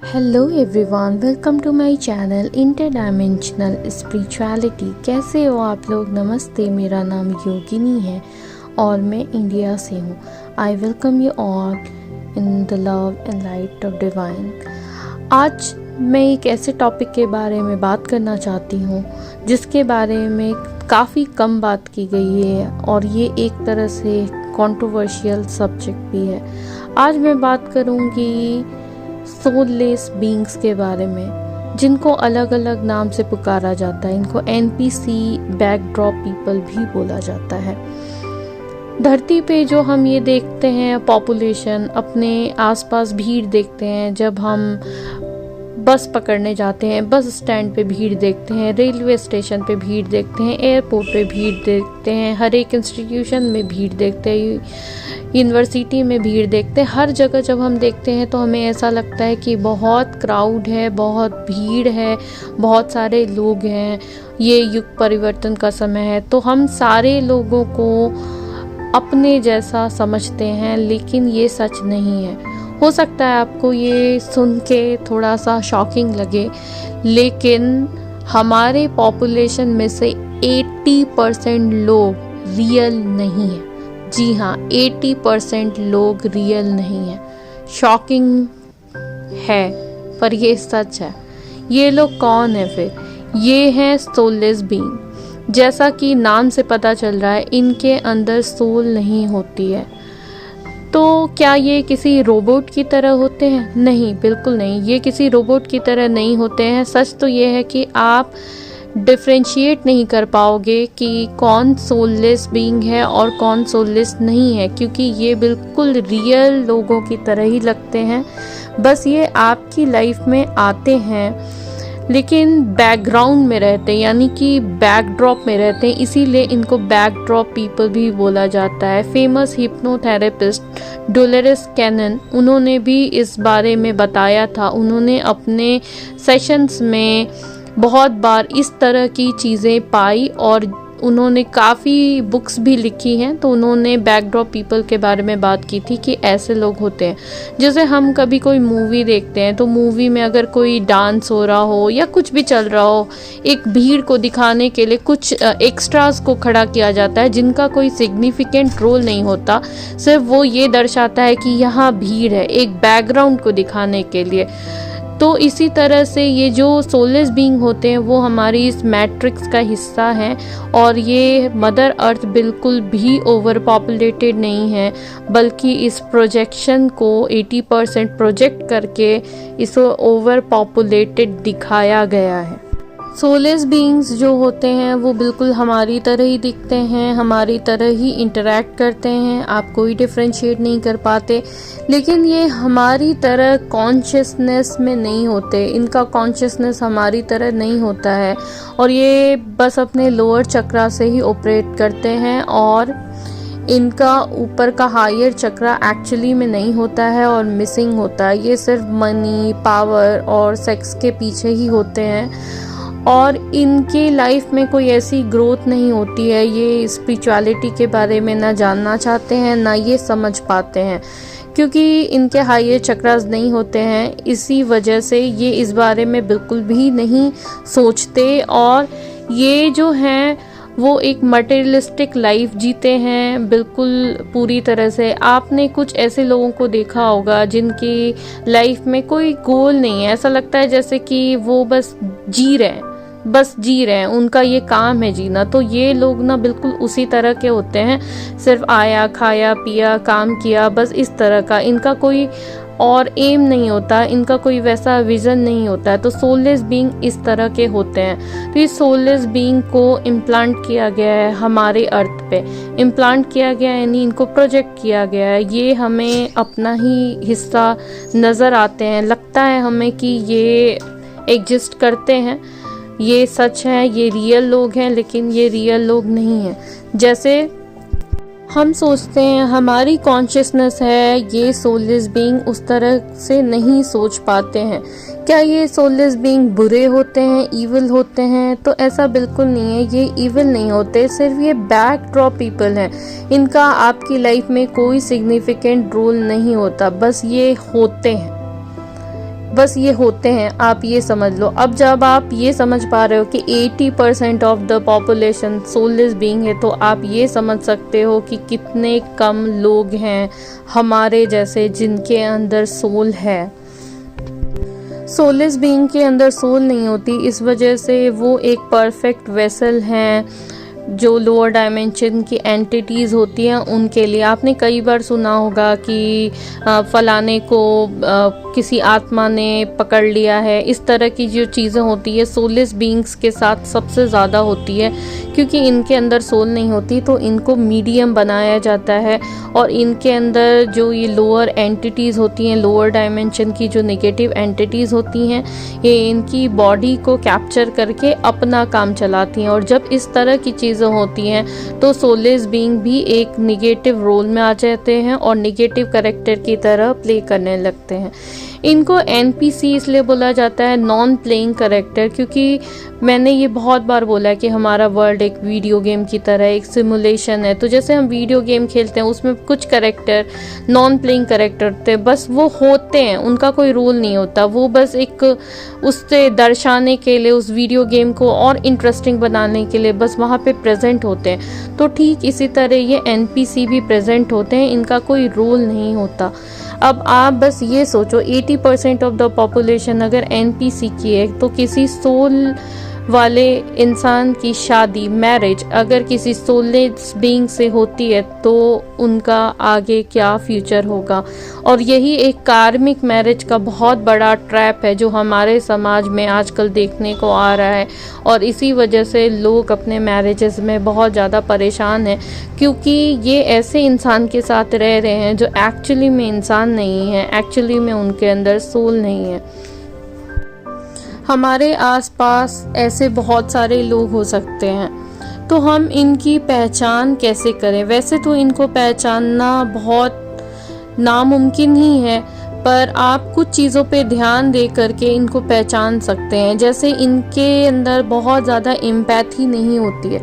Hello everyone, welcome to my channel interdimensional spirituality. कैसे हो आप लोग? नमस्ते, मेरा नाम योगिनी है और मैं इंडिया से हूँ। I welcome you all in the love and light of divine. आज मैं एक ऐसे टॉपिक के बारे में बात करना चाहती हूँ जिसके बारे में काफ़ी कम बात की गई है और ये एक तरह से कंट्रोवर्शियल सब्जेक्ट भी है। आज मैं बात करूँगी सोललेस बीइंग्स के बारे में, जिनको अलग अलग नाम से पुकारा जाता है। इनको एनपीसी बैकड्रॉप पीपल भी बोला जाता है। धरती पे जो हम ये देखते हैं पॉपुलेशन, अपने आसपास भीड़ देखते हैं, जब हम बस पकड़ने जाते हैं, बस स्टैंड पे भीड़ देखते हैं, रेलवे स्टेशन पे भीड़ देखते हैं, एयरपोर्ट पे भीड़ देखते हैं, हर एक इंस्टीट्यूशन में भीड़ देखते हैं, यूनिवर्सिटी में भीड़ देखते हैं। हर जगह जब हम देखते हैं तो हमें ऐसा लगता है कि बहुत क्राउड है, बहुत भीड़ है, बहुत सारे लोग हैं, ये युग परिवर्तन का समय है, तो हम सारे लोगों को अपने जैसा समझते हैं, लेकिन ये सच नहीं है। हो सकता है आपको ये सुन के थोड़ा सा शॉकिंग लगे, लेकिन हमारे पॉपुलेशन में से 80% लोग रियल नहीं है। जी हाँ, 80% लोग रियल नहीं है। शॉकिंग है पर ये सच है। ये लोग कौन है फिर? ये हैं सोललेस बीइंग। जैसा कि नाम से पता चल रहा है, इनके अंदर सोल नहीं होती है। तो क्या ये किसी रोबोट की तरह होते हैं? नहीं, बिल्कुल नहीं। ये किसी रोबोट की तरह नहीं होते हैं। सच तो ये है कि आप डिफ्रेंशिएट नहीं कर पाओगे कि कौन सोललेस बीइंग है और कौन सोललेस नहीं है, क्योंकि ये बिल्कुल रियल लोगों की तरह ही लगते हैं। बस ये आपकी लाइफ में आते हैं लेकिन बैकग्राउंड में रहते हैं, यानी कि बैकड्रॉप में रहते हैं, इसीलिए इनको बैकड्रॉप पीपल भी बोला जाता है। फेमस हिप्नोथेरेपिस्ट डोलोरेस कैनन, उन्होंने भी इस बारे में बताया था। उन्होंने अपने सेशंस में बहुत बार इस तरह की चीज़ें पाई और उन्होंने काफ़ी बुक्स भी लिखी हैं। तो उन्होंने बैकड्रॉप पीपल के बारे में बात की थी कि ऐसे लोग होते हैं। जैसे हम कभी कोई मूवी देखते हैं तो मूवी में अगर कोई डांस हो रहा हो या कुछ भी चल रहा हो, एक भीड़ को दिखाने के लिए कुछ एक्स्ट्रास को खड़ा किया जाता है जिनका कोई सिग्निफिकेंट रोल नहीं होता, सिर्फ वो ये दर्शाता है कि यहाँ भीड़ है, एक बैकग्राउंड को दिखाने के लिए। तो इसी तरह से ये जो सोललेस बीइंग होते हैं वो हमारी इस मैट्रिक्स का हिस्सा हैं और ये मदर अर्थ बिल्कुल भी ओवर पॉपुलेटेड नहीं है, बल्कि इस प्रोजेक्शन को 80% प्रोजेक्ट करके इसको ओवर पॉपुलेटेड दिखाया गया है। सोललेस बीइंग्स जो होते हैं वो बिल्कुल हमारी तरह ही दिखते हैं, हमारी तरह ही इंटरैक्ट करते हैं, आप कोई डिफ्रेंशिएट नहीं कर पाते। लेकिन ये हमारी तरह कॉन्शियसनेस में नहीं होते, इनका कॉन्शियसनेस हमारी तरह नहीं होता है और ये बस अपने लोअर चक्रा से ही ऑपरेट करते हैं और इनका ऊपर का हायर चक्रा एक्चुअली में नहीं होता है और मिसिंग होता है। ये सिर्फ मनी, पावर और सेक्स के पीछे ही होते हैं और इनकी लाइफ में कोई ऐसी ग्रोथ नहीं होती है। ये स्पिरिचुअलिटी के बारे में ना जानना चाहते हैं, ना ये समझ पाते हैं, क्योंकि इनके हायर चक्रास नहीं होते हैं। इसी वजह से ये इस बारे में बिल्कुल भी नहीं सोचते और ये जो हैं वो एक मटेरियलिस्टिक लाइफ जीते हैं बिल्कुल पूरी तरह से। आपने कुछ ऐसे लोगों को देखा होगा जिनकी लाइफ में कोई गोल नहीं है, ऐसा लगता है जैसे कि वो बस जी रहे हैं, उनका ये काम है जीना। तो ये लोग ना बिल्कुल उसी तरह के होते हैं, सिर्फ आया, खाया, पिया, काम किया, बस इस तरह का। इनका कोई और एम नहीं होता, इनका कोई वैसा विजन नहीं होता है। तो सोललेस बीइंग इस तरह के होते हैं। तो इस सोललेस बीइंग को इम्प्लांट किया गया है हमारे अर्थ पे, इम्प्लांट किया गया है, यानी इनको प्रोजेक्ट किया गया है। ये हमें अपना ही हिस्सा नज़र आते हैं, लगता है हमें कि ये एग्जिस्ट करते हैं, ये सच है, ये रियल लोग हैं, लेकिन ये रियल लोग नहीं हैं। जैसे हम सोचते हैं हमारी कॉन्शियसनेस है, ये सोललेस बीइंग उस तरह से नहीं सोच पाते हैं। क्या ये सोललेस बीइंग बुरे होते हैं, इविल होते हैं? तो ऐसा बिल्कुल नहीं है, ये इविल नहीं होते, सिर्फ ये बैकड्रॉप पीपल हैं। इनका आपकी लाइफ में कोई सिग्निफिकेंट रोल नहीं होता, बस ये होते हैं। बस ये होते हैं, आप ये समझ लो। अब जब आप ये समझ पा रहे हो कि 80% of the population soulless being है, तो आप ये समझ सकते हो कि कितने कम लोग हैं हमारे जैसे जिनके अंदर सोल है। सोललेस बीइंग के अंदर सोल नहीं होती, इस वजह से वो एक परफेक्ट वेसल हैं जो लोअर डायमेंशन की एंटिटीज़ होती हैं उनके लिए। आपने कई बार सुना होगा कि फलाने को किसी आत्मा ने पकड़ लिया है। इस तरह की जो चीज़ें होती है सोललेस बीइंग्स के साथ सबसे ज़्यादा होती है, क्योंकि इनके अंदर सोल नहीं होती, तो इनको मीडियम बनाया जाता है और इनके अंदर जो ये लोअर एंटिटीज़ होती हैं, लोअर डायमेंशन की जो नेगेटिव एंटिटीज़ होती हैं, ये इनकी बॉडी को कैप्चर करके अपना काम चलाती हैं। और जब इस तरह की चीज़ें होती हैं तो सोललेस बीइंग भी एक निगेटिव रोल में आ जाते हैं और निगेटिव कैरेक्टर की तरह प्ले करने लगते हैं। इनको एनपीसी इसलिए बोला जाता है, नॉन प्लेइंग कैरेक्टर, क्योंकि मैंने ये बहुत बार बोला है कि हमारा वर्ल्ड एक वीडियो गेम की तरह एक सिमुलेशन है। तो जैसे हम वीडियो गेम खेलते हैं उसमें कुछ कैरेक्टर नॉन प्लेइंग कैरेक्टर होते हैं, बस वो होते हैं, उनका कोई रोल नहीं होता, वो बस एक उससे दर्शाने के लिए, उस वीडियो गेम को और इंटरेस्टिंग बनाने के लिए बस वहाँ पे प्रेजेंट होते हैं। तो ठीक इसी तरह ये एनपीसी भी प्रेजेंट होते हैं, इनका कोई रोल नहीं होता। अब आप बस ये सोचो 80% ऑफ द पॉपुलेशन अगर एनपीसी की है, तो किसी सोल वाले इंसान की शादी, मैरिज अगर किसी सोललेस बीइंग से होती है तो उनका आगे क्या फ्यूचर होगा। और यही एक कार्मिक मैरिज का बहुत बड़ा ट्रैप है जो हमारे समाज में आजकल देखने को आ रहा है, और इसी वजह से लोग अपने मैरिजेस में बहुत ज़्यादा परेशान हैं, क्योंकि ये ऐसे इंसान के साथ रह रहे हैं जो एक्चुअली में इंसान नहीं है, एक्चुअली में उनके अंदर सोल नहीं है। हमारे आसपास ऐसे बहुत सारे लोग हो सकते हैं, तो हम इनकी पहचान कैसे करें? वैसे तो इनको पहचानना बहुत नामुमकिन ही है, पर आप कुछ चीज़ों पे ध्यान दे करके इनको पहचान सकते हैं। जैसे इनके अंदर बहुत ज़्यादा एम्पैथी नहीं होती है,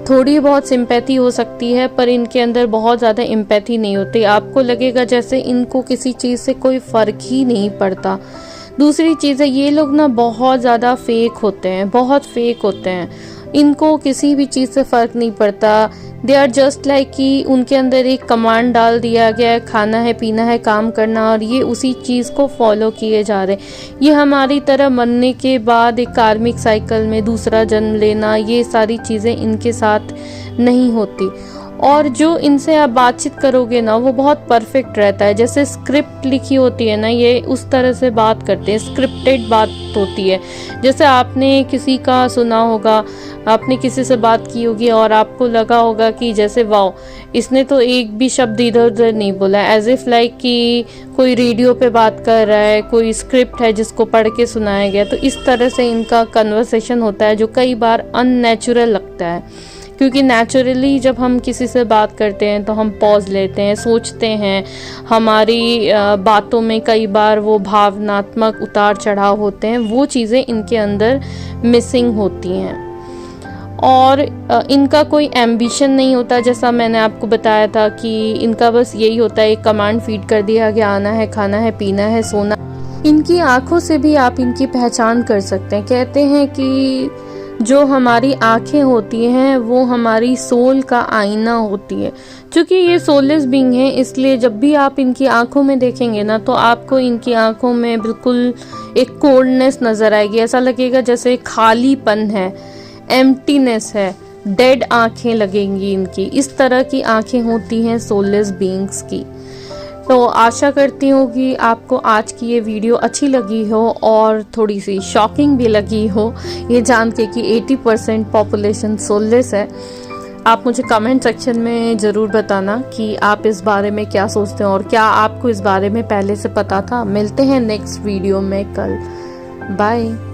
थोड़ी बहुत सिंपैथी हो सकती है, पर इनके अंदर बहुत ज़्यादा एम्पैथी नहीं होती। आपको लगेगा जैसे इनको किसी चीज़ से कोई फ़र्क ही नहीं पड़ता। दूसरी चीज़ है, ये लोग ना बहुत ज़्यादा फेक होते हैं, बहुत फेक होते हैं, इनको किसी भी चीज़ से फ़र्क नहीं पड़ता। दे आर जस्ट लाइक कि उनके अंदर एक कमांड डाल दिया गया है, खाना है, पीना है, काम करना, और ये उसी चीज़ को फॉलो किए जा रहे हैं। ये हमारी तरह मरने के बाद एक कार्मिक साइकिल में दूसरा जन्म लेना, ये सारी चीज़ें इनके साथ नहीं होती। और जो इनसे आप बातचीत करोगे ना वो बहुत परफेक्ट रहता है, जैसे स्क्रिप्ट लिखी होती है ना, ये उस तरह से बात करते हैं, स्क्रिप्टेड बात होती है। जैसे आपने किसी का सुना होगा, आपने किसी से बात की होगी और आपको लगा होगा कि जैसे वाओ, इसने तो एक भी शब्द इधर उधर नहीं बोला, एज इफ लाइक कि कोई रेडियो पे बात कर रहा है, कोई स्क्रिप्ट है जिसको पढ़ के सुनाया गया। तो इस तरह से इनका कन्वर्सेशन होता है जो कई बार अननेचुरल लगता है, क्योंकि नेचुरली जब हम किसी से बात करते हैं तो हम पॉज लेते हैं, सोचते हैं, हमारी बातों में कई बार वो भावनात्मक उतार चढ़ाव होते हैं, वो चीज़ें इनके अंदर मिसिंग होती हैं। और इनका कोई एम्बिशन नहीं होता, जैसा मैंने आपको बताया था कि इनका बस यही होता है, एक कमांड फीड कर दिया गया, आना है, खाना है, पीना है, सोना। इनकी आंखों से भी आप इनकी पहचान कर सकते हैं। कहते हैं कि जो हमारी आंखें होती हैं वो हमारी सोल का आईना होती है। क्योंकि ये सोललेस बीइंग है, इसलिए जब भी आप इनकी आंखों में देखेंगे ना, तो आपको इनकी आंखों में बिल्कुल एक कोल्डनेस नज़र आएगी। ऐसा लगेगा जैसे खालीपन है, एम्प्टीनेस है, डेड आंखें लगेंगी इनकी। इस तरह की आंखें होती हैं सोललेस बीइंग्स की। तो आशा करती हूँ कि आपको आज की ये वीडियो अच्छी लगी हो और थोड़ी सी शॉकिंग भी लगी हो, ये जान के कि 80% पॉपुलेशन सोललेस है। आप मुझे कमेंट सेक्शन में ज़रूर बताना कि आप इस बारे में क्या सोचते हैं और क्या आपको इस बारे में पहले से पता था। मिलते हैं नेक्स्ट वीडियो में कल। बाय।